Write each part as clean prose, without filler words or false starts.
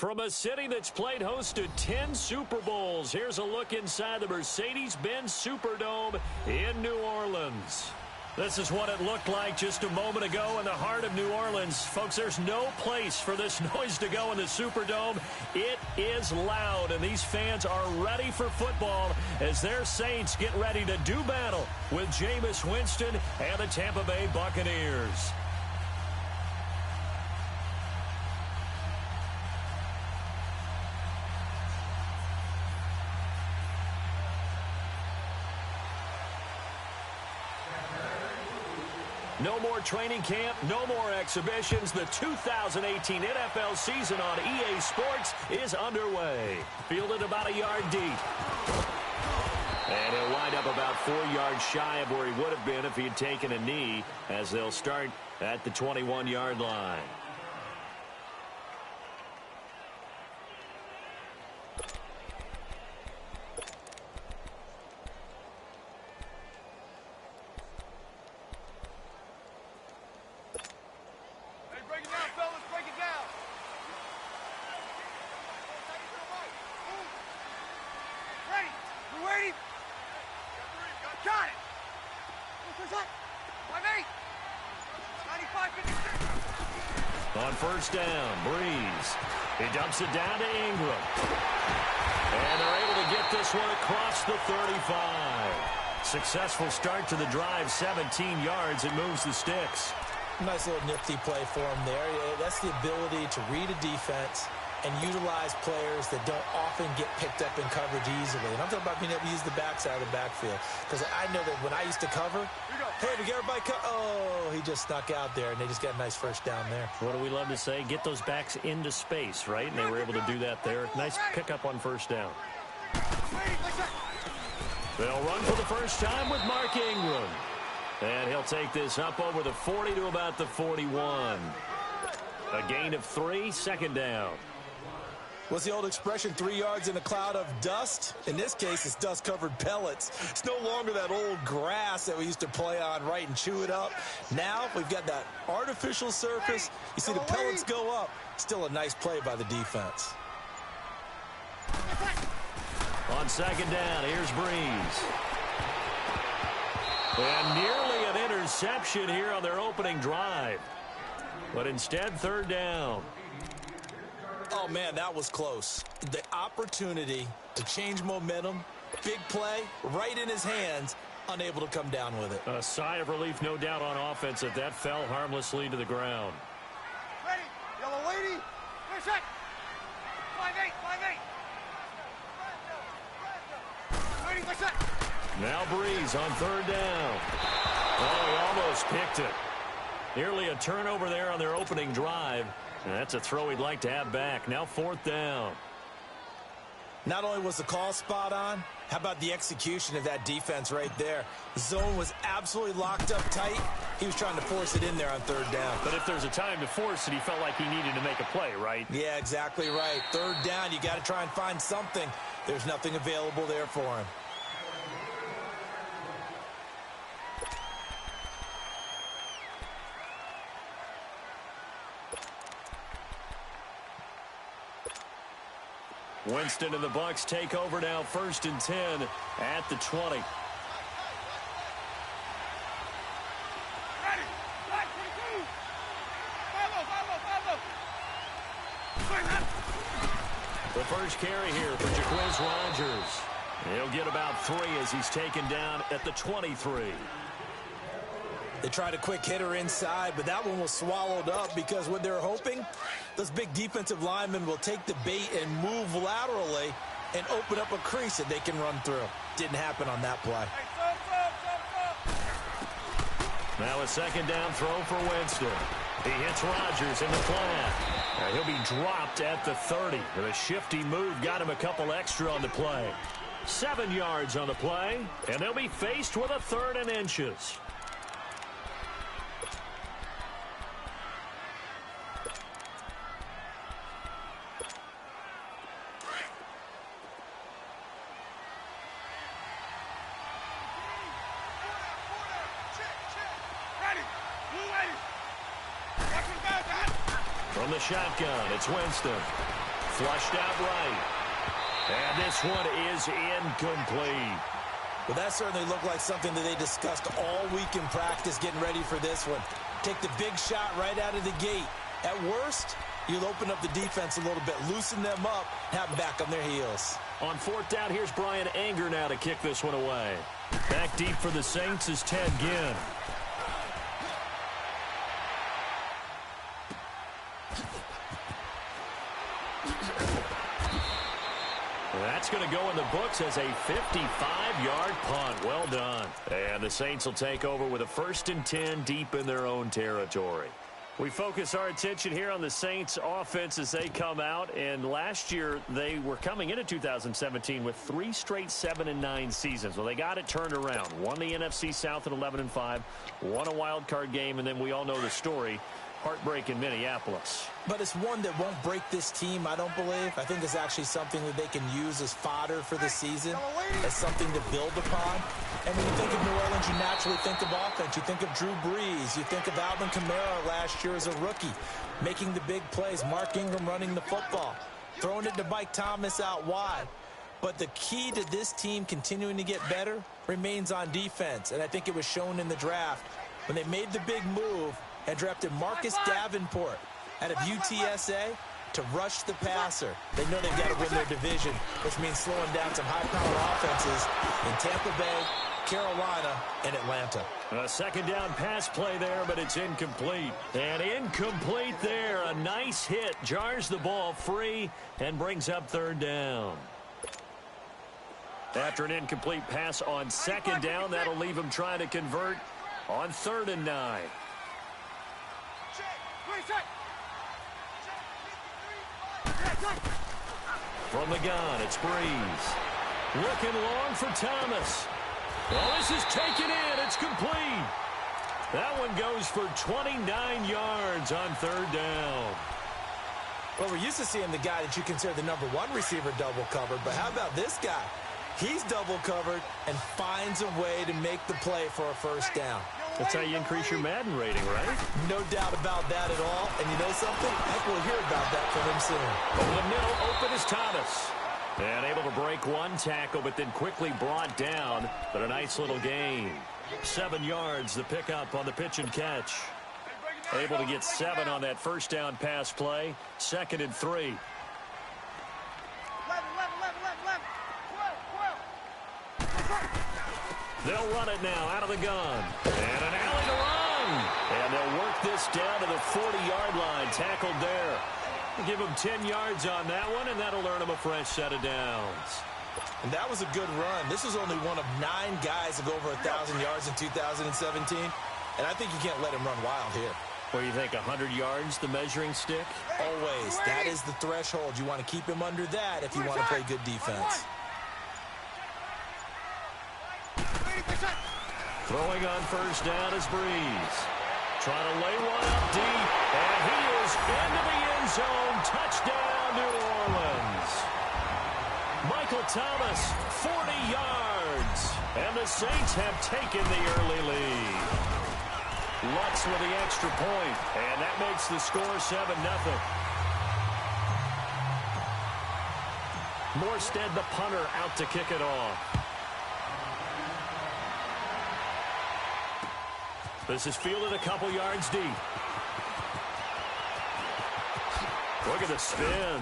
From a city that's played host to 10 Super Bowls, here's a look inside the Mercedes-Benz Superdome in New Orleans. This is what it looked like just a moment ago in the heart of New Orleans. Folks, there's no place for this noise to go in the Superdome. It is loud, and these fans are ready for football as their Saints get ready to do battle with Jameis Winston and the Tampa Bay Buccaneers. No more training camp, no more exhibitions. The 2018 NFL season on EA Sports is underway. Fielded about a yard deep. And he'll wind up about 4 yards shy of where he would have been if he had taken a knee, as they'll start at the 21-yard line. On first down, Breeze. He dumps it down to Ingram. And they're able to get this one across the 35. Successful start to the drive, 17 yards. It moves the sticks. Nice little nifty play for him there. That's the ability to read a defense and utilize players that don't often get picked up in coverage easily. And I'm talking about being able to use the backside of the backfield. Because I know that when I used to cover, hey, we get everybody oh, he just snuck out there, and they just got a nice first down there. What do we love to say? Get those backs into space, right? And they were able to do that there. Nice pickup on first down. They'll run for the first time with Mark Ingram. And he'll take this up over the 40 to about the 41. A gain of 3, second down. What's the old expression, 3 yards in a cloud of dust? In this case, it's dust-covered pellets. It's no longer that old grass that we used to play on, right, and chew it up. Now we've got that artificial surface. You see the pellets go up. Still a nice play by the defense. On second down, here's Breeze. And nearly an interception here on their opening drive. But instead, third down. Oh, man, that was close. The opportunity to change momentum, big play, right in his hands, unable to come down with it. A sigh of relief, no doubt, on offense if that fell harmlessly to the ground. Ready, yellow lady, finish it. 5-8, 5-8. Ready, finish it. Now Breeze on third down. Oh, he almost picked it. Nearly a turnover there on their opening drive. And that's a throw he'd like to have back. Now fourth down. Not only was the call spot on, how about the execution of that defense right there? The zone was absolutely locked up tight. He was trying to force it in there on third down. But if there's a time to force it, he felt like he needed to make a play, right? Yeah, exactly right. Third down, you got to try and find something. There's nothing available there for him. Winston and the Bucs take over now, 1st and 10 at the 20. Ready, 5-22. Follow. The first carry here for Jacquizz Rodgers. He'll get about 3 as he's taken down at the 23. They tried a quick hitter inside, but that one was swallowed up because what they're hoping, those big defensive linemen will take the bait and move laterally and open up a crease that they can run through. Didn't happen on that play. Now a second down throw for Winston. He hits Rodgers in the flat. He'll be dropped at the 30. The shifty move got him a couple extra on the play. 7 yards on the play, and they'll be faced with a 3rd and inches. From the shotgun, it's Winston. Flushed out right. And this one is incomplete. Well, that certainly looked like something that they discussed all week in practice getting ready for this one. Take the big shot right out of the gate. At worst, you'll open up the defense a little bit, loosen them up, have them back on their heels. On fourth down, here's Brian Anger now to kick this one away. Back deep for the Saints is Ted Ginn. That's going to go in the books as a 55-yard punt. Well done. And the Saints will take over with a 1st and 10 deep in their own territory. We focus our attention here on the Saints offense as they come out. And last year, they were coming into 2017 with 3 straight 7-9 seasons. Well, they got it turned around. Won the NFC South at 11-5. Won a wild card game, and then we all know the story. Heartbreak in Minneapolis. But it's one that won't break this team, I don't believe. I think it's actually something that they can use as fodder for the season, as something to build upon. And when you think of New Orleans, you naturally think of offense. You think of Drew Brees. You think of Alvin Kamara last year as a rookie, making the big plays. Mark Ingram running the football, throwing it to Mike Thomas out wide. But the key to this team continuing to get better remains on defense. And I think it was shown in the draft when they made the big move and drafted Marcus Davenport out of UTSA to rush the passer. They know they've got to win their division, which means slowing down some high-powered offenses in Tampa Bay, Carolina, and Atlanta. A second down pass play there, but it's incomplete. And incomplete there. A nice hit. Jars the ball free and brings up 3rd down. After an incomplete pass on 2nd down, that'll leave him trying to convert on 3rd and 9. From the gun, it's Brees. Looking long for Thomas. Well, this is taken in. It's complete. That one goes for 29 yards on 3rd down. Well, we're used to seeing the guy that you consider the #1 receiver double covered, but how about this guy? He's double covered and finds a way to make the play for a 1st down. That's how you increase your Madden rating, right? No doubt about that at all. And you know something? I think we'll hear about that from him soon. Over the middle, open is Thomas. And able to break one tackle, but then quickly brought down. But a nice little gain. 7 yards, the pickup on the pitch and catch. Able to get 7 on that 1st down pass play. 2nd and 3. They'll run it now out of the gun. And an alley to run. And they'll work this down to the 40-yard line. Tackled there. Give them 10 yards on that one, and that'll earn them a fresh set of downs. And that was a good run. This was only one of 9 guys to go over 1,000 yards in 2017. And I think you can't let him run wild here. Where you think 100 yards, the measuring stick? Always. That is the threshold. You want to keep him under that if you want to play good defense. Throwing on 1st down is Brees. Trying to lay one up deep. And he is into the end zone. Touchdown, New Orleans. Michael Thomas, 40 yards. And the Saints have taken the early lead. Lutz with the extra point. And that makes the score 7-0. Morstead, the punter, out to kick it off. This is fielded a couple yards deep. Look at the spin.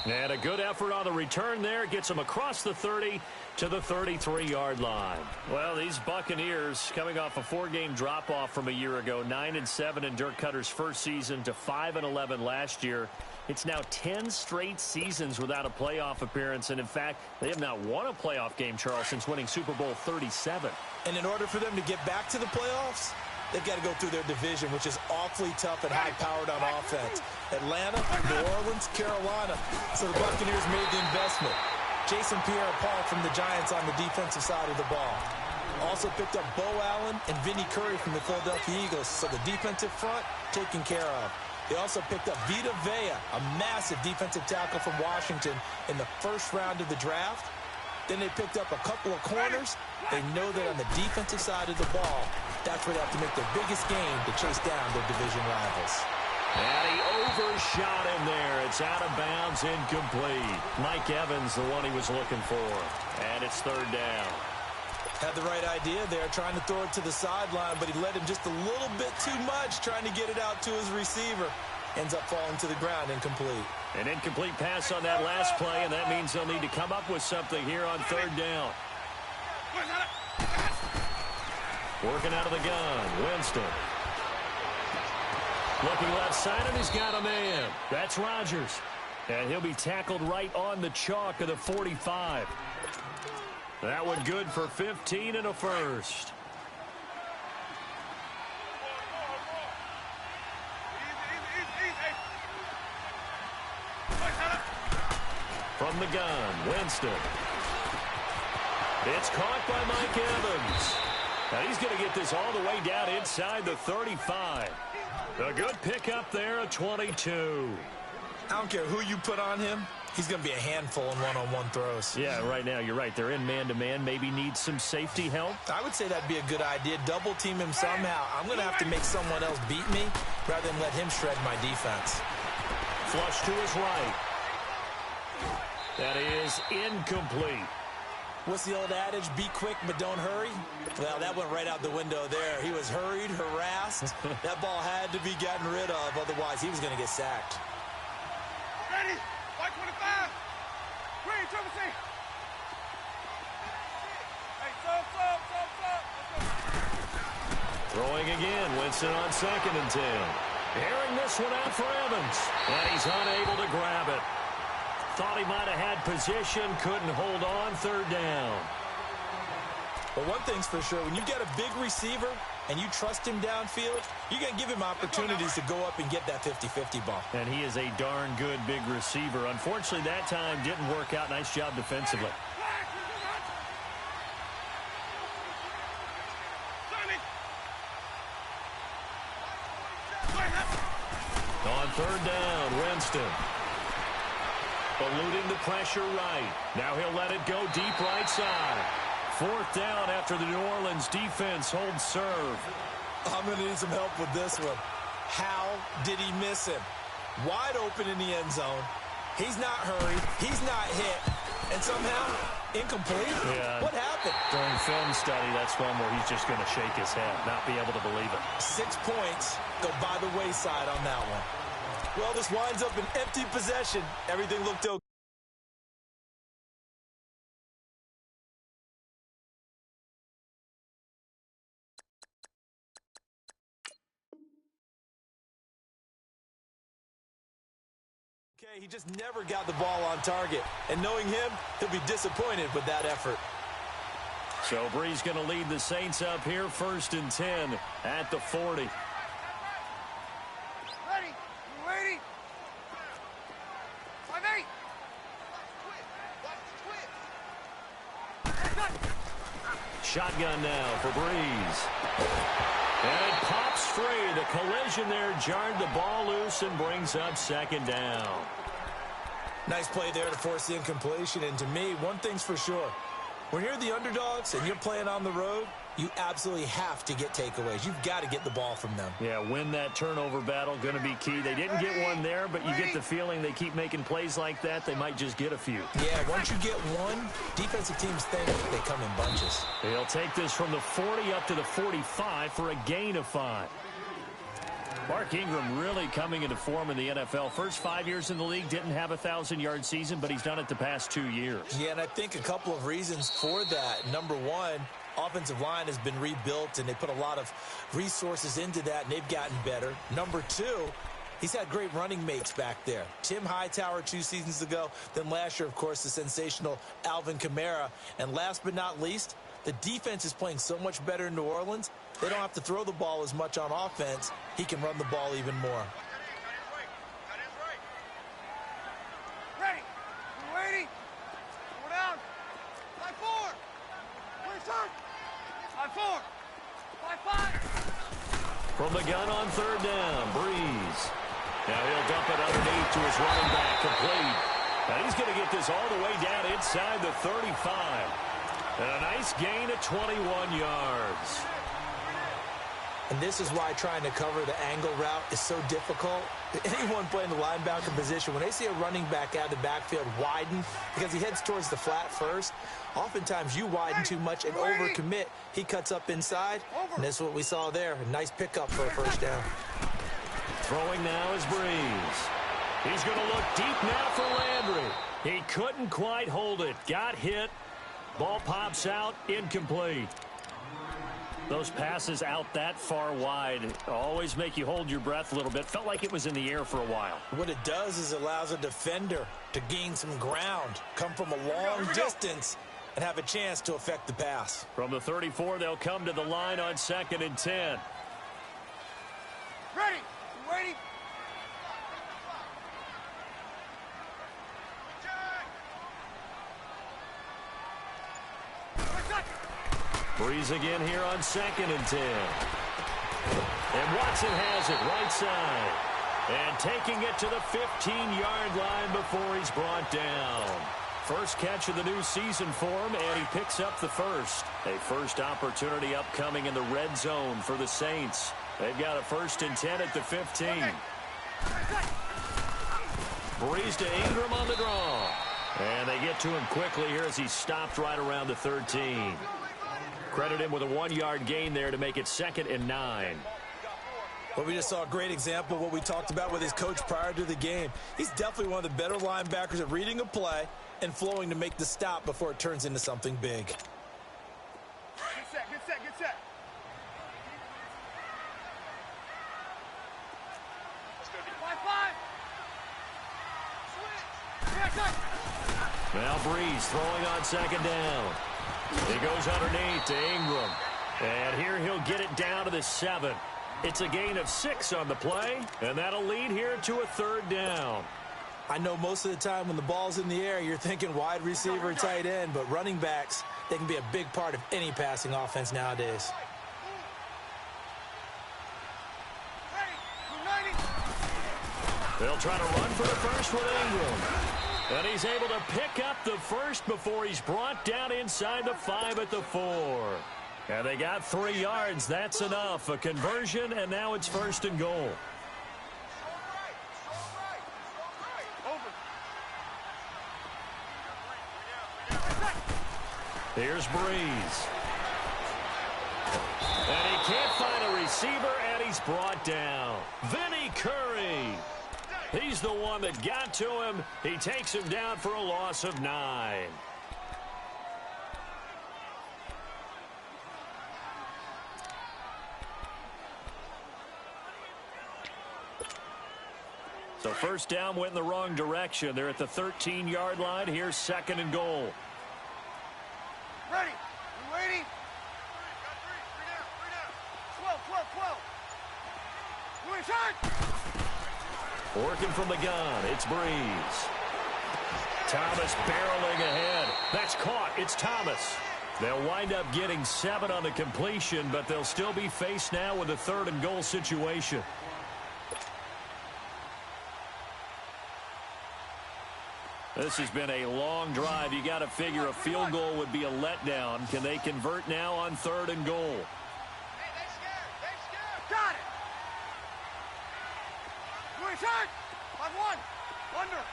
And a good effort on the return there. Gets them across the 30 to the 33-yard line. Well, these Buccaneers coming off a 4-game drop-off from a year ago. 9-7 in Dirk Cutter's first season to 5-11 last year. It's now 10 straight seasons without a playoff appearance. And, in fact, they have not won a playoff game, Charles, since winning Super Bowl 37. And in order for them to get back to the playoffs, they've got to go through their division, which is awfully tough and high-powered on offense. Atlanta, New Orleans, Carolina. So the Buccaneers made the investment. Jason Pierre-Paul from the Giants on the defensive side of the ball. Also picked up Bo Allen and Vinnie Curry from the Philadelphia Eagles. So the defensive front taken care of. They also picked up Vita Vea, a massive defensive tackle from Washington in the 1st round of the draft. Then they picked up a couple of corners. They know that on the defensive side of the ball, that's where they have to make their biggest game to chase down their division rivals. And he overshot him there. It's out of bounds, incomplete. Mike Evans, the one he was looking for. And it's third down. Had the right idea there, trying to throw it to the sideline, but he led him just a little bit too much, trying to get it out to his receiver. Ends up falling to the ground, incomplete. An incomplete pass on that last play, and that means they'll need to come up with something here on third down. Working out of the gun, Winston. Looking left side, and he's got a man. That's Rodgers. And he'll be tackled right on the chalk of the 45. That one good for 15 and a first. From the gun, Winston. It's caught by Mike Evans. Now he's going to get this all the way down inside the 35. A good pickup there at 22. I don't care who you put on him. He's going to be a handful in one-on-one throws. Yeah, right now, you're right. They're in man-to-man. Maybe needs some safety help. I would say that'd be a good idea. Double team him somehow. I'm going to have to make someone else beat me rather than let him shred my defense. Flush to his right. That is incomplete. What's the old adage? Be quick, but don't hurry. Well, that went right out the window there. He was hurried, harassed. That ball had to be gotten rid of. Otherwise, he was going to get sacked. Ready? White 25. Green, triple C. Hey, sub. Throwing again. Winston on 2nd and 10. Airing this one out for Evans. And he's unable to grab it. Thought he might have had position. Couldn't hold on. Third down. But one thing's for sure. When you get a big receiver and you trust him downfield, you're going to give him opportunities to go up and get that 50-50 ball. And he is a darn good big receiver. Unfortunately, that time didn't work out. Nice job defensively. On third down, Winston. Eluding the pressure right. Now he'll let it go deep right side. Fourth down after the New Orleans defense holds serve. I'm going to need some help with this one. How did he miss him? Wide open in the end zone. He's not hurried. He's not hit. And somehow, incomplete? Yeah. What happened? During film study, that's one where he's just going to shake his head, not be able to believe it. 6 points go by the wayside on that one. Well, this winds up an empty possession. Everything looked okay. He just never got the ball on target. And knowing him, he'll be disappointed with that effort. So Bree's going to lead the Saints up here, 1st and 10 at the 40. Ready? You ready? 5-8. Shotgun now for Breeze. And it pops free. The collision there jarred the ball loose and brings up 2nd down. Nice play there to force the incompletion. And to me, one thing's for sure. When you're the underdogs and you're playing on the road, you absolutely have to get takeaways. You've got to get the ball from them. Yeah, win that turnover battle, going to be key. They didn't get one there, but you get the feeling they keep making plays like that, they might just get a few. Yeah, once you get one, defensive teams think they come in bunches. They'll take this from the 40 up to the 45 for a gain of 5. Mark Ingram really coming into form in the NFL. First 5 years in the league, didn't have a 1,000-yard season, but he's done it the past 2 years. Yeah, and I think a couple of reasons for that. Number one, offensive line has been rebuilt, and they put a lot of resources into that, and they've gotten better. Number two, he's had great running mates back there. Tim Hightower 2 seasons ago. Then last year, of course, the sensational Alvin Kamara. And last but not least, the defense is playing so much better in New Orleans. They don't have to throw the ball as much on offense. He can run the ball even more. Ready? You ready? Go down. 5-4. Where's turn? 5-4. 5-5. From the gun on third down, Breeze. Now he'll dump it underneath to his running back, complete. And he's going to get this all the way down inside the 35. And a nice gain of 21 yards. And this is why trying to cover the angle route is so difficult. Anyone playing the linebacker position, when they see a running back out of the backfield widen because he heads towards the flat first, oftentimes you widen too much and overcommit. He cuts up inside, and that's what we saw there. A nice pickup for a first down. Throwing now is Breeze. He's going to look deep now for Landry. He couldn't quite hold it. Got hit. Ball pops out. Incomplete. Those passes out that far wide always make you hold your breath a little bit. Felt like it was in the air for a while. What it does is it allows a defender to gain some ground, come from a long distance, and have a chance to affect the pass. From the 34, they'll come to the line on 2nd and 10. Ready. Waiting. Breeze again here on 2nd and 10. And Watson has it right side. And taking it to the 15-yard line before he's brought down. First catch of the new season for him, and he picks up the first. A first opportunity upcoming in the red zone for the Saints. They've got a 1st and 10 at the 15. Breeze to Ingram on the draw. And they get to him quickly here as he stopped right around the 13. Credit him with a 1-yard gain there to make it 2nd and 9. Well, we just saw a great example of what we talked about with his coach prior to the game. He's definitely one of the better linebackers at reading a play and flowing to make the stop before it turns into something big. Get set, get set, get set. Let's go. 5-5. Switch. Now Breeze throwing on 2nd down. He goes underneath to Ingram. And here he'll get it down to the 7. It's a gain of 6 on the play, and that'll lead here to a 3rd down. I know most of the time when the ball's in the air, you're thinking wide receiver, tight end, but running backs, they can be a big part of any passing offense nowadays. They'll try to run for the first with Ingram. And he's able to pick up the first before he's brought down inside the 5 at the 4. And they got 3 yards. That's enough. A conversion, and now it's 1st and goal. Here's Breeze. And he can't find a receiver, and he's brought down. Vinny Curry. He's the one that got to him. He takes him down for a loss of 9. So first down went in the wrong direction. They're at the 13-yard line. Here's 2nd and goal. Ready. You waiting? Got 3 down. 12. Move inside. Working from the gun, it's Breeze. Thomas barreling ahead. That's caught. It's Thomas. They'll wind up getting 7 on the completion, but they'll still be faced now with a 3rd and goal situation. This has been a long drive. You got to figure a field goal would be a letdown. Can they convert now on 3rd and goal? Hey, they scared. Got it. Move inside. 5-1. Under.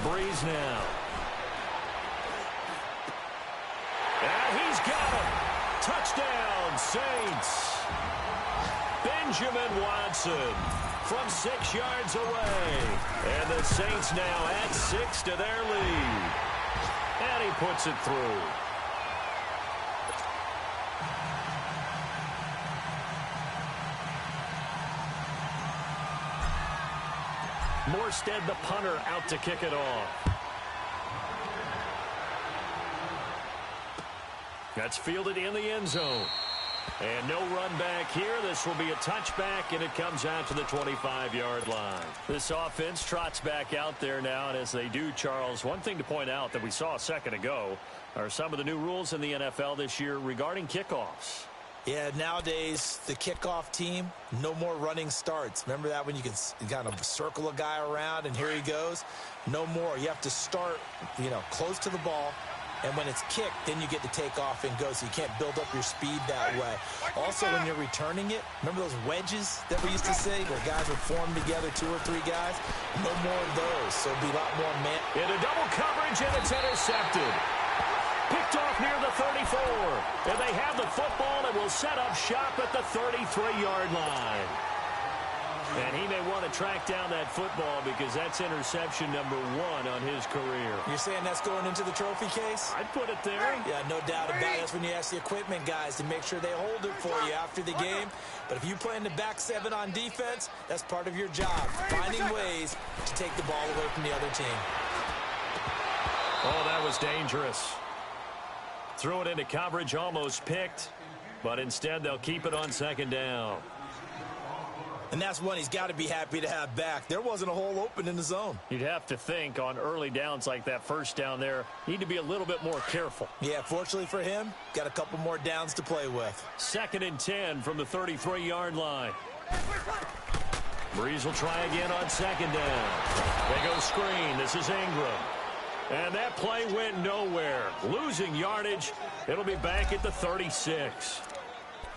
Breeze now. And he's got him. Touchdown, Saints. Benjamin Watson from 6 yards away. And the Saints now add 6 to their lead. And he puts it through. Morstead, the punter, out to kick it off. That's fielded in the end zone. And no run back here. This will be a touchback, and it comes out to the 25-yard line. This offense trots back out there now, and as they do, Charles, one thing to point out that we saw a second ago are some of the new rules in the NFL this year regarding kickoffs. Yeah, nowadays, the kickoff team, no more running starts. Remember that when you can kind of circle a guy around and here he goes? No more. You have to start, close to the ball, And when it's kicked, then you get to take off and go, so you can't build up your speed that way. Also, when you're returning it, remember those wedges that we used to say where guys would form together, 2 or 3 guys? No more of those, so it'll be a lot more man. Into double coverage, and it's intercepted. Picked off near the 34. And they have the football and will set up shop at the 33-yard line. And he may want to track down that football because that's interception number 1 on his career. You're saying that's going into the trophy case? I'd put it there. Yeah, no doubt about it. That's when you ask the equipment guys to make sure they hold it for you after the game. But if you play in the back 7 on defense, that's part of your job, finding ways to take the ball away from the other team. Oh, that was dangerous. Threw it into coverage, almost picked, but instead they'll keep it on 2nd down. And that's one he's got to be happy to have back. There wasn't a hole open in the zone. You'd have to think on early downs like that first down there, need to be a little bit more careful. Yeah, fortunately for him, got a couple more downs to play with. 2nd and 10 from the 33-yard line. Breeze will try again on 2nd down. They go screen. This is Ingram. And that play went nowhere. Losing yardage. It'll be back at the 36.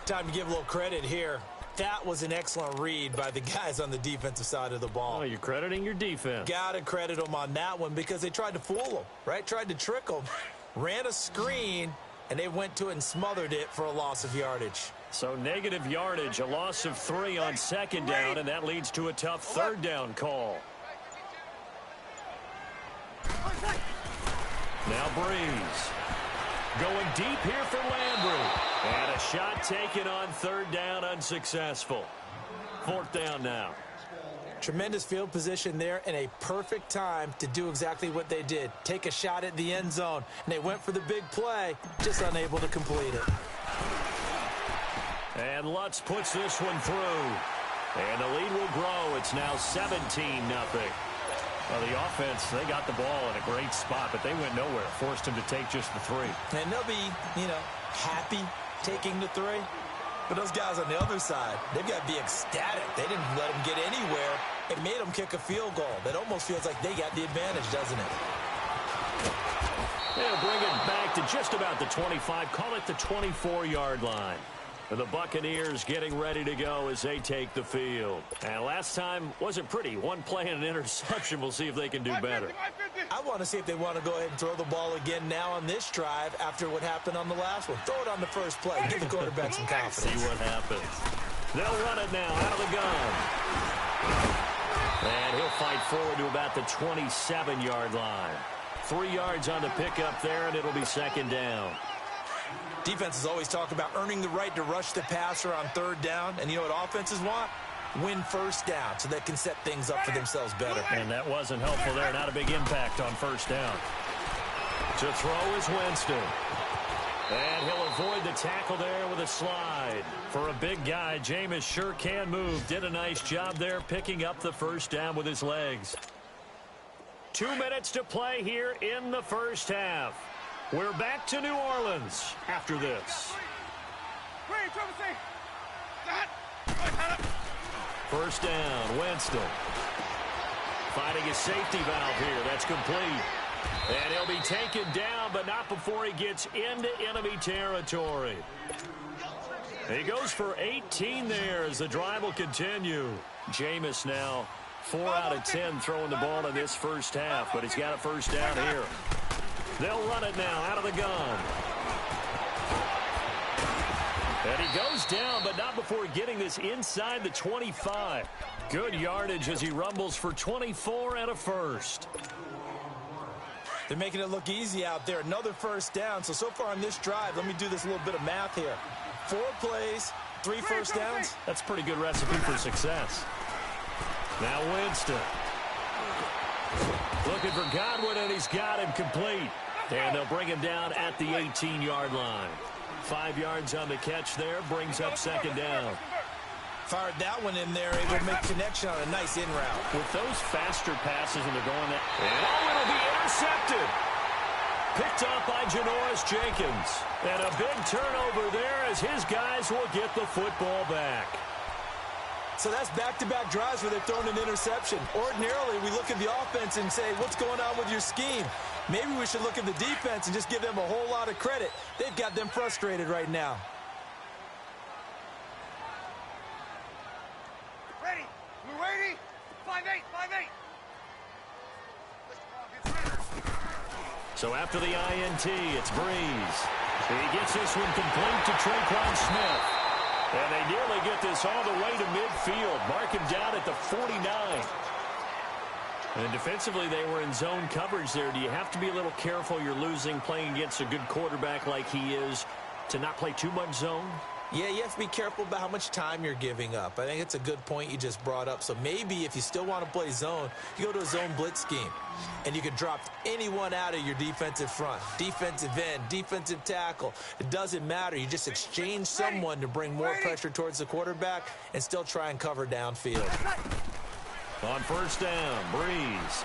Time to give a little credit here. That was an excellent read by the guys on the defensive side of the ball. Oh, you're crediting your defense. Got to credit them on that one because they tried to fool them, right? Tried to trick them. Ran a screen, and they went to it and smothered it for a loss of yardage. So negative yardage, a loss of 3 on 2nd down, and that leads to a tough 3rd down call. Now Breeze. Going deep here for Landry. And a shot taken on 3rd down, unsuccessful. 4th down now. Tremendous field position there and a perfect time to do exactly what they did. Take a shot at the end zone. And they went for the big play, just unable to complete it. And Lutz puts this one through. And the lead will grow. It's now 17-0. Well, the offense, they got the ball in a great spot, but they went nowhere. Forced him to take just the 3. And they'll be, happy taking the 3. But those guys on the other side, they've got to be ecstatic. They didn't let them get anywhere. It made them kick a field goal. That almost feels like they got the advantage, doesn't it? They'll bring it back to just about the 25. Call it the 24-yard line. The Buccaneers getting ready to go as they take the field. And last time wasn't pretty. One play and an interception. We'll see if they can do better. I want to see if they want to go ahead and throw the ball again now on this drive after what happened on the last one. Throw it on the first play. Give the quarterback some confidence. See what happens. They'll run it now out of the gun. And he'll fight forward to about the 27-yard line. 3 yards on the pickup there, and it'll be 2nd down. Defenses always talk about earning the right to rush the passer on 3rd down. And you know what offenses want? Win 1st down so they can set things up for themselves better. And that wasn't helpful there. Not a big impact on 1st down. To throw is Winston. And he'll avoid the tackle there with a slide. For a big guy, Jameis sure can move. Did a nice job there picking up the 1st down with his legs. 2 minutes to play here in the 1st half. We're back to New Orleans after this. 1st down, Winston. Finding a safety valve here. That's complete. And he'll be taken down, but not before he gets into enemy territory. He goes for 18 there as the drive will continue. Jameis now 4 out of 10 throwing the ball in this 1st half, but he's got a 1st down here. They'll run it now out of the gun. And he goes down, but not before getting this inside the 25. Good yardage as he rumbles for 24 and a 1st. They're making it look easy out there. Another 1st down. So far on this drive, let me do this little bit of math here. 4 plays, 3 1st downs. That's a pretty good recipe for success. Now Winston. Looking for Godwin, and he's got him complete. And they'll bring him down at the 18-yard line. 5 yards on the catch there, brings up 2nd down. Fired that one in there, able to make connection on a nice in route. With those faster passes and they're going that. Oh, it'll be intercepted. Picked up by Janoris Jenkins. And a big turnover there as his guys will get the football back. So that's back-to-back drives where they're throwing an interception. Ordinarily, we look at the offense and say, what's going on with your scheme? Maybe we should look at the defense and just give them a whole lot of credit. They've got them frustrated right now. Ready. Blue 80. 5-8. 5-8. So after the INT, it's Breeze. He gets this one complete to Traquan Smith. And they nearly get this all the way to midfield. Mark him down at the 49. And defensively, they were in zone coverage there. Do you have to be a little careful? You're losing playing against a good quarterback like he is to not play too much zone? Yeah, you have to be careful about how much time you're giving up. I think it's a good point you just brought up. So maybe if you still want to play zone, you go to a zone blitz scheme. And you can drop anyone out of your defensive front. Defensive end, defensive tackle. It doesn't matter. You just exchange someone to bring more pressure towards the quarterback and still try and cover downfield. On first down, Breeze.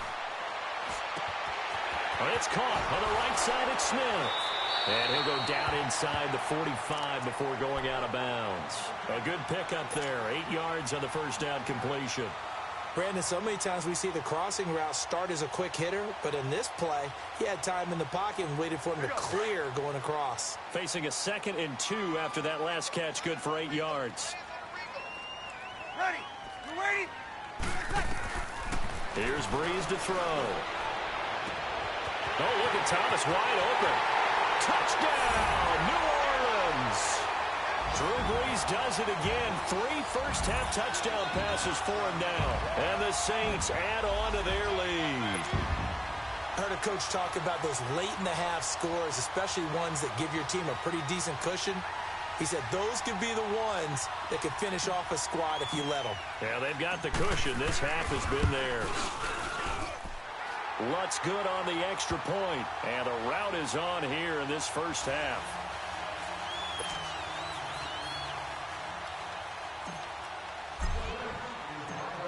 It's caught on the right side at Smith. And he'll go down inside the 45 before going out of bounds. A good pickup there. 8 yards on the first down completion. Brandon, so many times we see the crossing route start as a quick hitter, but in this play, he had time in the pocket and waited for him to clear going across. Facing a 2nd and 2 after that last catch, good for 8 yards. Ready. You ready? Here's Breeze to throw. Oh, look at Thomas wide open. Touchdown, New Orleans. Drew Brees does it again. 3 first-half touchdown passes for him now. And the Saints add on to their lead. I heard a coach talk about those late-in-the-half scores, especially ones that give your team a pretty decent cushion. He said those could be the ones that could finish off a squad if you let them. Yeah, they've got the cushion. This half has been theirs. Lutz good on the extra point. And the route is on here in this first half.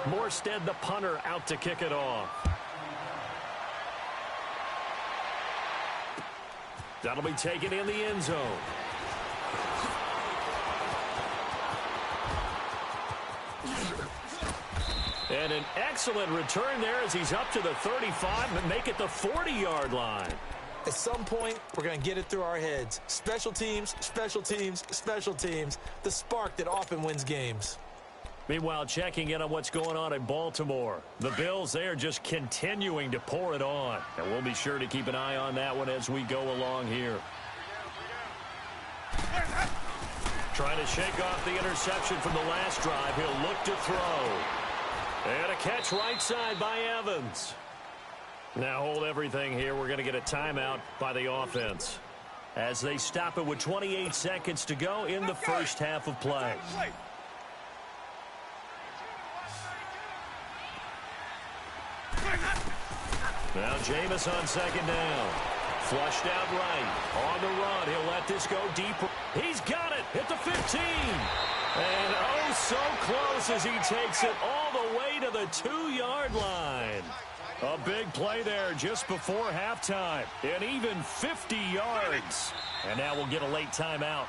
Morstead, the punter, out to kick it off. That'll be taken in the end zone. And an excellent return there as he's up to the 35 and make it the 40-yard line. At some point, we're going to get it through our heads. Special teams, special teams, special teams. The spark that often wins games. Meanwhile, checking in on what's going on in Baltimore. The Bills, they are just continuing to pour it on. And we'll be sure to keep an eye on that one as we go along here. Trying to shake off the interception from the last drive. He'll look to throw. And a catch right side by Evans. Now hold everything here. We're going to get a timeout by the offense as they stop it with 28 seconds to go in the first half of play. Now Jameis on second down. Flushed out right. On the run. He'll let this go deep. He's got it at the 15. And oh, so close as he takes it all the way to the 2-yard line. A big play there just before halftime. And even 50 yards. And now we'll get a late timeout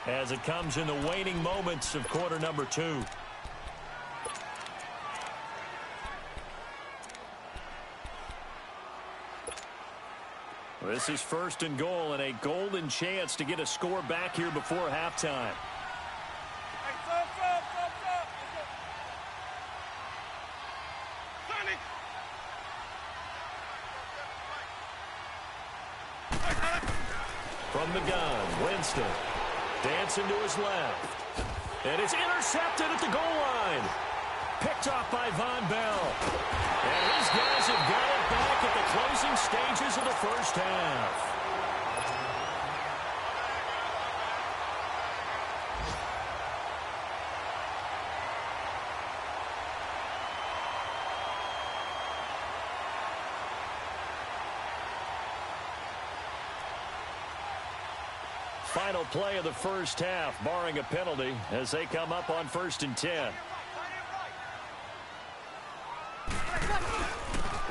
as it comes in the waning moments of quarter number 2. This is 1st and goal and a golden chance to get a score back here before halftime. From the gun, Winston dancing to his left. And it's intercepted at the goal line. Picked off by Von Bell. And his guys have got it back at the closing stages of the first half. Final play of the first half, barring a penalty, as they come up on 1st and 10.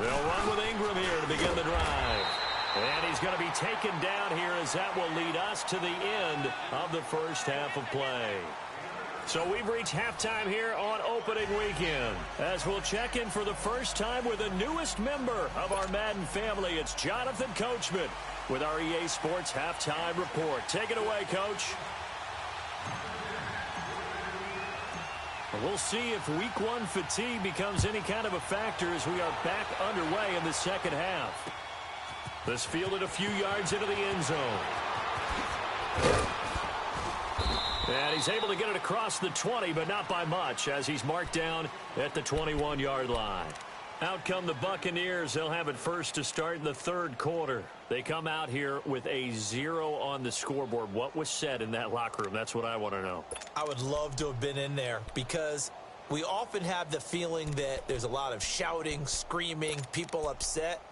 They'll run with Ingram here to begin the drive. And he's going to be taken down here as that will lead us to the end of the first half of play. So we've reached halftime here on opening weekend. As we'll check in for the first time with the newest member of our Madden family, it's Jonathan Coachman with our EA Sports Halftime Report. Take it away, Coach. We'll see if week one fatigue becomes any kind of a factor as we are back underway in the second half. This fielded a few yards into the end zone. And he's able to get it across the 20, but not by much, as he's marked down at the 21-yard line. Out come the Buccaneers. They'll have it first to start in the third quarter. They come out here with a 0 on the scoreboard. What was said in that locker room? That's what I want to know. I would love to have been in there because we often have the feeling that there's a lot of shouting, screaming, people upset.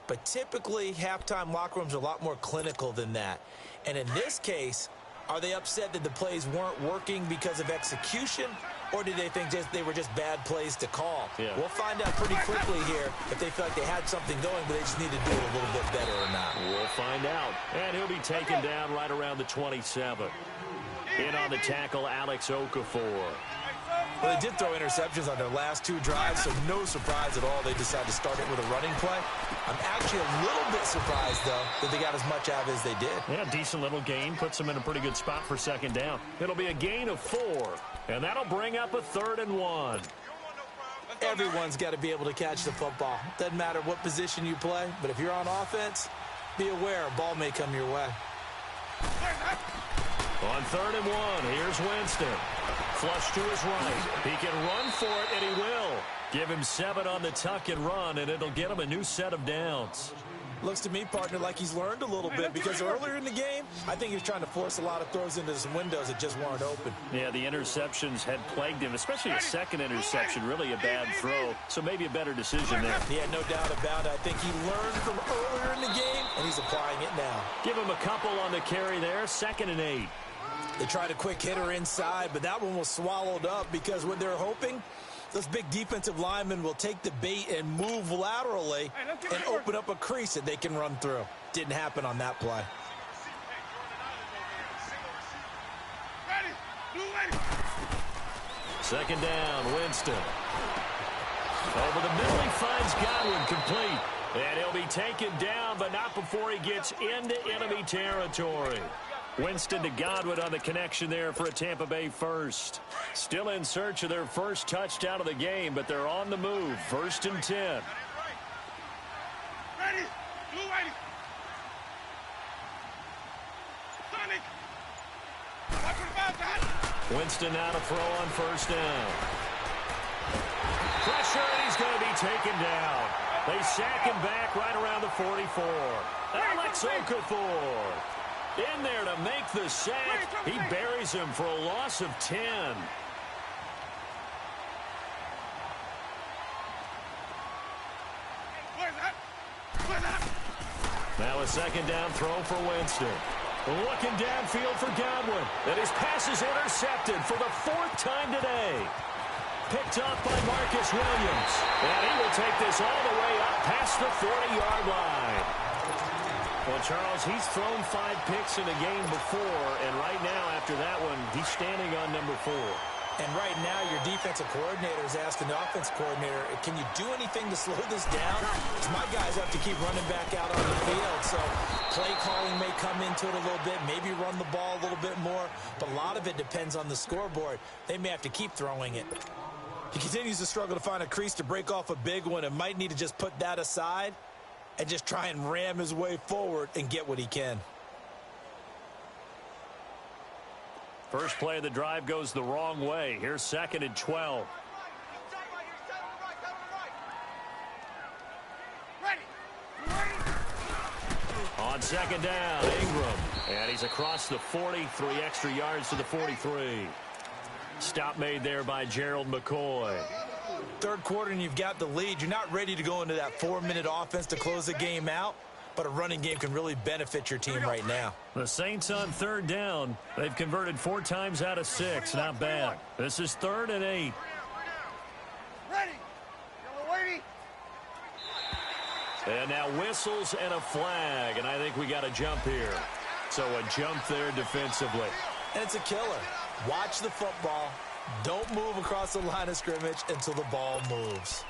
But typically, halftime locker rooms are a lot more clinical than that. And in this case, are they upset that the plays weren't working because of execution, or did they think they were just bad plays to call? Yeah. We'll find out pretty quickly here if they feel like they had something going, but they just need to do it a little bit better or not. We'll find out. And he'll be taken down right around the 27. In on the tackle, Alex Okafor. Well, they did throw interceptions on their last 2 drives, so no surprise at all they decided to start it with a running play. I'm actually a little bit surprised, though, that they got as much out of it as they did. Yeah, decent little gain. Puts them in a pretty good spot for second down. It'll be a gain of 4, and that'll bring up a 3rd and 1. Everyone's got to be able to catch the football. Doesn't matter what position you play, but if you're on offense, be aware a ball may come your way. On 3rd and 1, here's Winston. Flush to his right. He can run for it, and he will. Give him 7 on the tuck and run, and it'll get him a new set of downs. Looks to me, partner, like he's learned a little bit because earlier in the game, I think he was trying to force a lot of throws into some windows that just weren't open. Yeah, the interceptions had plagued him, especially a second interception, really a bad throw. So maybe a better decision there. Yeah, no doubt about it. I think he learned from earlier in the game, and he's applying it now. Give him a couple on the carry there, 2nd and 8. They tried a quick hitter inside, but that one was swallowed up because what they're hoping, those big defensive linemen will take the bait and move laterally and open up a crease that they can run through. Didn't happen on that play. Second down, Winston. Over the middle, he finds Godwin complete. And he'll be taken down, but not before he gets into enemy territory. Winston to Godwin on the connection there for a Tampa Bay first. Still in search of their first touchdown of the game, but they're on the move. 1st and 10. Ready. Blue ready. Sonic. Watch for the ball, God. Winston now to throw on 1st down. Pressure, and he's going to be taken down. They sack him back right around the 44. Alex Okafor in there to make the sack. He buries him for a loss of 10. Now a 2nd down throw for Winston. Looking downfield for Godwin. And his pass is intercepted for the 4th time today. Picked off by Marcus Williams. And he will take this all the way up past the 40-yard line. Well, Charles, he's thrown 5 picks in a game before, and right now, after that one, he's standing on number 4. And right now, your defensive coordinator is asking the offense coordinator, can you do anything to slow this down? Because my guys have to keep running back out on the field, so play calling may come into it a little bit, maybe run the ball a little bit more, but a lot of it depends on the scoreboard. They may have to keep throwing it. He continues to struggle to find a crease to break off a big one and might need to just put that aside and just try and ram his way forward and get what he can. First play of the drive goes the wrong way. Here's 2nd and 12. On 2nd down, Ingram. And he's across the 40, 3 extra yards to the 43. Stop made there by Gerald McCoy. Third quarter and you've got the lead. You're not ready to go into that 4-minute offense to close the game out, but a running game can really benefit your team right now. The Saints on 3rd down. They've converted 4 times out of 6. Not bad. This is 3rd and 8. Ready. Waiting. And now whistles and a flag, and I think we got a jump here. So a jump there defensively. And it's a killer. Watch the football, Don't move across the line of scrimmage until the ball moves.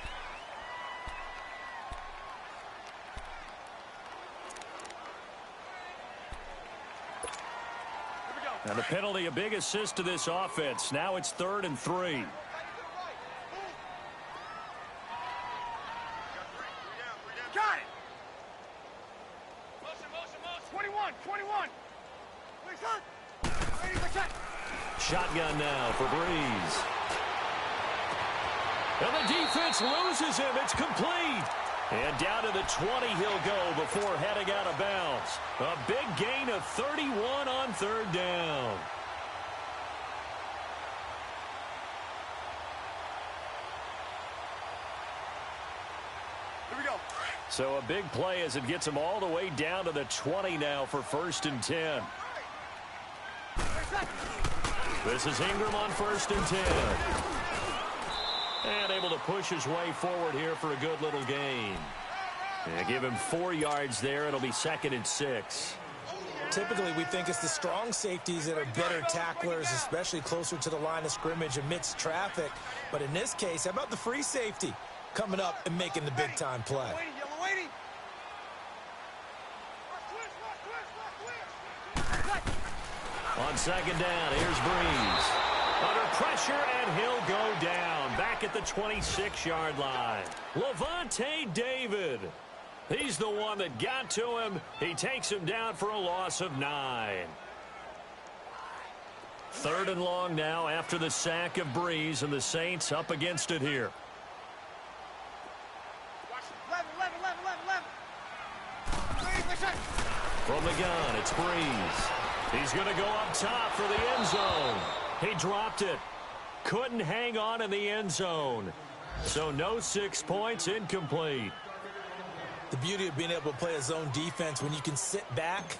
And the penalty, a big assist to this offense. Now it's 3rd and 3. Got it. Motion. 21. Ready for check. Shotgun now for Breeze. And the defense loses him. It's complete. And down to the 20 he'll go before heading out of bounds. A big gain of 31 on 3rd down. Here we go. So a big play as it gets him all the way down to the 20 now for 1st and 10. This is Ingram on 1st and 10. And able to push his way forward here for a good little gain. And give him 4 yards there. It'll be 2nd and 6. Typically, we think it's the strong safeties that are better tacklers, especially closer to the line of scrimmage amidst traffic. But in this case, how about the free safety coming up and making the big-time play? Yellow waiting. On 2nd down, here's Breeze. Under pressure, and he'll go down. Back at the 26-yard line. Levante David. He's the one that got to him. He takes him down for a loss of 9. 3rd and long now after the sack of Breeze, and the Saints up against it here. 11. From the gun, it's Breeze. He's going to go up top for the end zone. He dropped it. Couldn't hang on in the end zone. So no 6 points, incomplete. The beauty of being able to play a zone defense when you can sit back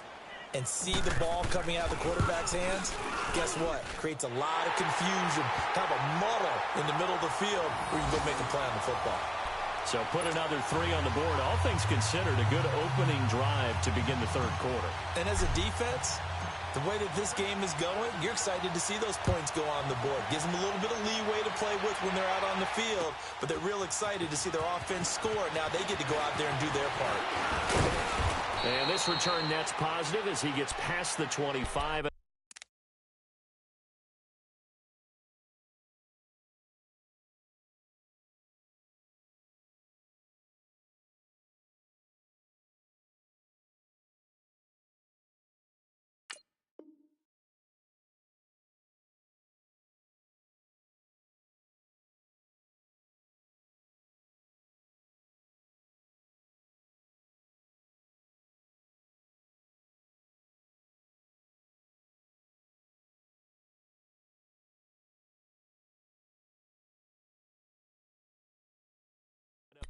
and see the ball coming out of the quarterback's hands, guess what? Creates a lot of confusion, kind of a muddle in the middle of the field where you can go make a play on the football. So put another 3 on the board. All things considered, a good opening drive to begin the 3rd quarter. And as a defense, the way that this game is going, you're excited to see those points go on the board. Gives them a little bit of leeway to play with when they're out on the field, but they're real excited to see their offense score. Now they get to go out there and do their part. And this return net's positive as he gets past the 25.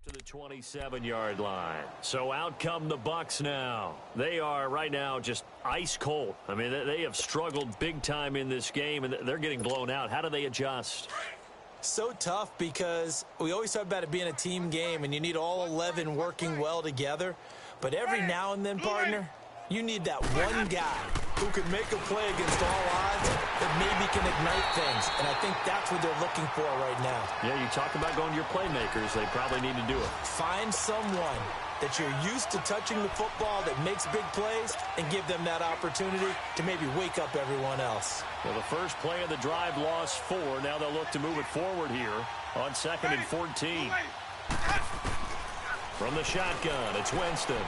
To the 27-yard line. So out come the Bucs now. They are right now just ice cold. I mean, they have struggled big time in this game, and they're getting blown out. How do they adjust? So tough because we always talk about it being a team game, and you need all 11 working well together. But every now and then, partner, you need that one guy who can make a play against all odds that maybe can ignite things. And I think that's what they're looking for right now. Yeah, you talk about going to your playmakers. They probably need to do it. Find someone that you're used to touching the football that makes big plays and give them that opportunity to maybe wake up everyone else. Well, the first play of the drive lost 4. Now they'll look to move it forward here on 2nd and 14. From the shotgun, it's Winston.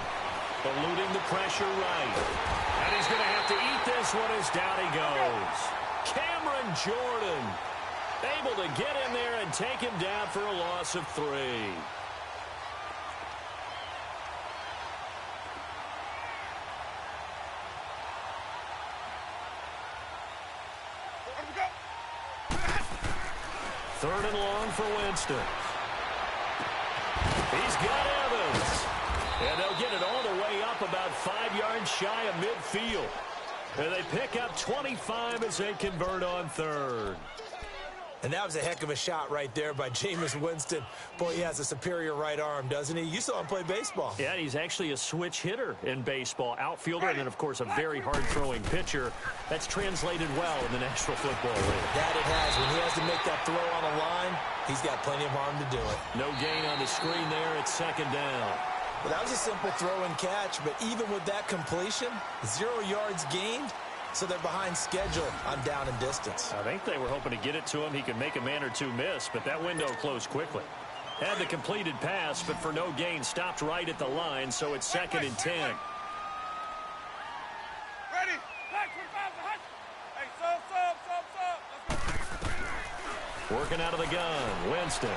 Eluding the pressure right. And he's going to have to eat this one as down he goes. Cameron Jordan able to get in there and take him down for a loss of 3. Third and long for Winston. He's got Evans. And they'll get it all the way up about 5 yards shy of midfield. And they pick up 25 as they convert on 3rd. And that was a heck of a shot right there by Jameis Winston. Boy, he has a superior right arm, doesn't he? You saw him play baseball. Yeah, he's actually a switch hitter in baseball. Outfielder, and then, of course, a very hard-throwing pitcher. That's translated well in the National Football League. That it has. When he has to make that throw on a line, he's got plenty of arm to do it. No gain on the screen there. It's second down. Well, that was a simple throw and catch, but even with that completion, 0 yards gained. So they're behind schedule on down and distance. I think they were hoping to get it to him. He could make a man or two miss, but that window closed quickly. Had the completed pass, but for no gain, stopped right at the line, so it's second and 10. Ready? Back 25 to hut. Hey, sub. Let's go. Working out of the gun, Winston.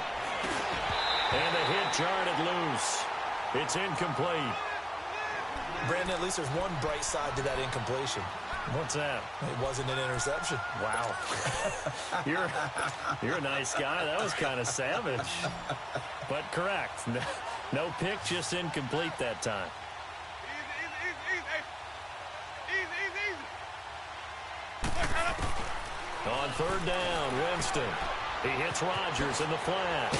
And the hit jarred it loose. It's incomplete. Brandon, at least there's one bright side to that incompletion. What's that? It wasn't an interception. Wow. You're a nice guy. That was kind of savage. But correct. No pick, just incomplete that time. Easy. On third down, Winston. He hits Rodgers in the flat.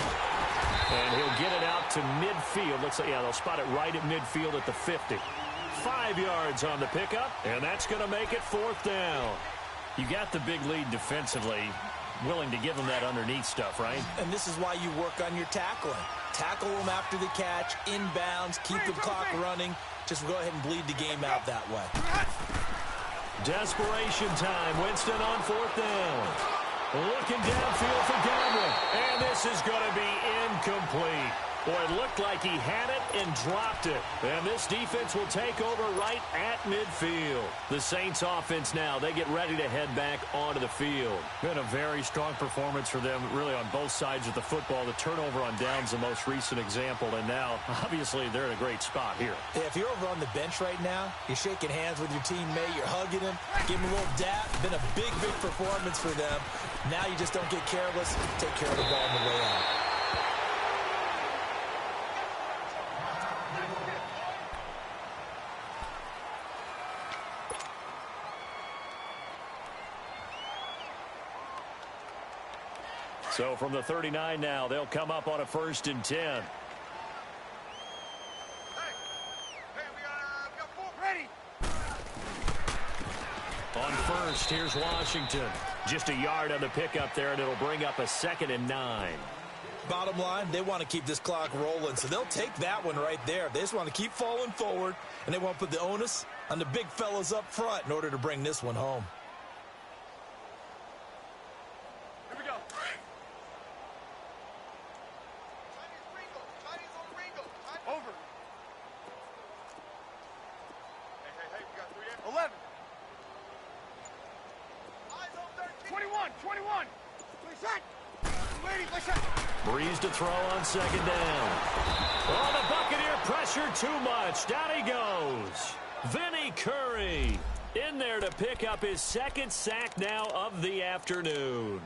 And he'll get it out to midfield. Looks like, yeah, they'll spot it right at midfield at the 50. 5 yards on the pickup, and that's going to make it fourth down. You got the big lead defensively, willing to give them that underneath stuff, right? And this is why you work on your tackling. Tackle them after the catch, inbounds, keep the clock running. Just go ahead and bleed the game out that way. Desperation time. Winston on fourth down. Looking downfield for Godwin. And this is going to be incomplete. Boy, it looked like he had it and dropped it. And this defense will take over right at midfield. The Saints offense now, they get ready to head back onto the field. Been a very strong performance for them, really on both sides of the football. The turnover on downs, the most recent example. And now, obviously, they're in a great spot here. Yeah, if you're over on the bench right now, you're shaking hands with your teammate, you're hugging him, give him a little dap. Been a big, big performance for them. Now you just don't get careless. Take care of the ball on the way out. So from the 39 now, they'll come up on a 1st and 10. Hey, we got 4. Ready? On first, here's Washington. Just a yard on the pickup there, and it'll bring up a 2nd and 9. Bottom line, they want to keep this clock rolling, so they'll take that one right there. They just want to keep falling forward, and they want to put the onus on the big fellas up front in order to bring this one home. Here we go. Over. Hey, we got 3 in. 11. 21. Play shot. Lady, play shot. Breeze to throw on 2nd down. Oh, the Buccaneer pressure too much. Down he goes. Vinny Curry in there to pick up his 2nd sack now of the afternoon.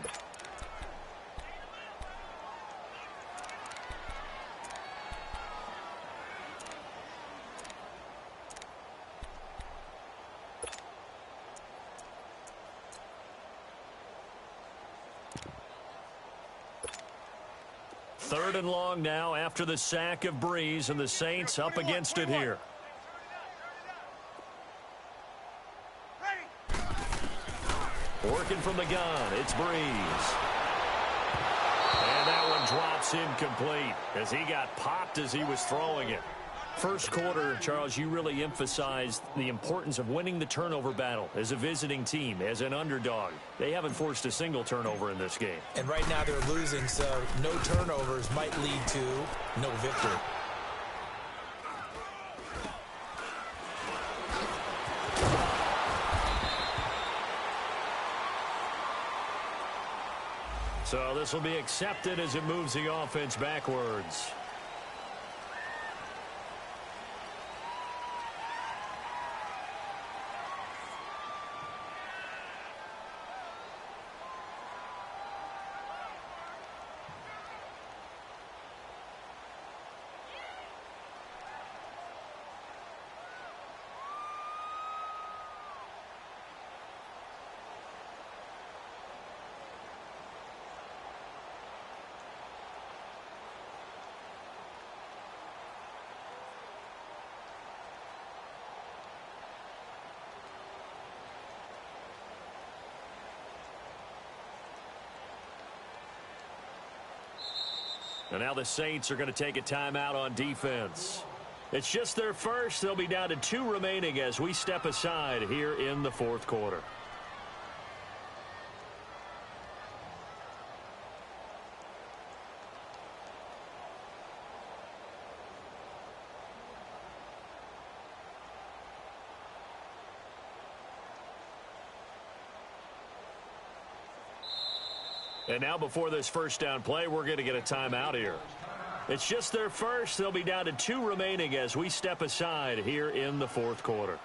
Third and long now after the sack of Breeze, and the Saints up against it here. Working from the gun, it's Breeze. And that one drops incomplete as he got popped as he was throwing it. First quarter, Charles, you really emphasized the importance of winning the turnover battle as a visiting team, as an underdog. They haven't forced a single turnover in this game. And right now they're losing, so no turnovers might lead to no victory. So this will be accepted as it moves the offense backwards. And now the Saints are going to take a timeout on defense. It's just their first. They'll be down to 2 remaining as we step aside here in the fourth quarter. And now before this first down play, we're going to get a timeout here. It's just their first. They'll be down to 2 remaining as we step aside here in the fourth quarter.